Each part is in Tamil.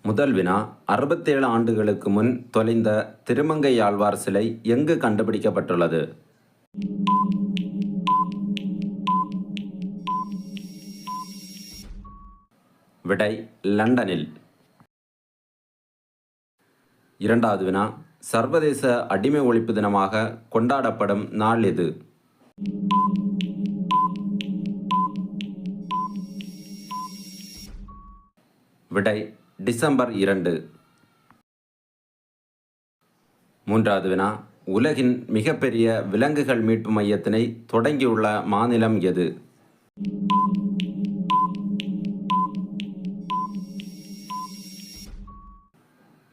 முதல் வினா, 67 ஆண்டுகளுக்கு முன் தொலைந்த திருமங்கையாழ்வார் சிலை எங்கு கண்டுபிடிக்கப்பட்டுள்ளது? விடை லண்டனில். இரண்டாவது வினா, சர்வதேச அடிமை ஒழிப்பு தினமாக கொண்டாடப்படும் நாள் எது? விடை டிசம்பர் 2. மூன்றாவது வினா, உலகின் மிகப்பெரிய விலங்குகள் மீட்பு மையத்தினை தொடங்கியுள்ள மாநிலம் எது?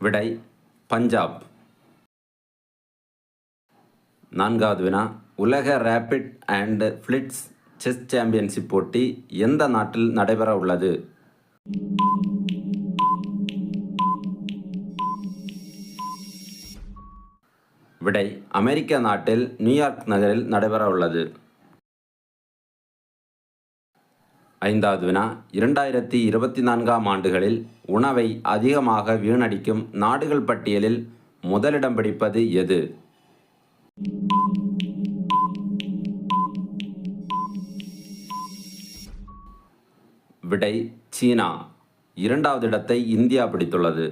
விடை பஞ்சாப். நான்காவது வினா, உலக rapid and blitz chess championship போட்டி எந்த நாட்டில் நடைபெற உள்ளது? விடை அமெரிக்க நாட்டில் நியூயார்க் நகரில் நடைபெற உள்ளது. ஐந்தாவது வினா, 2024ஆம் ஆண்டுகளில் உணவை அதிகமாக வீணடிக்கும் நாடுகள் பட்டியலில் முதலிடம் பிடிப்பது எது? விடை சீனா. இரண்டாவது இடத்தை இந்தியா பிடித்துள்ளது.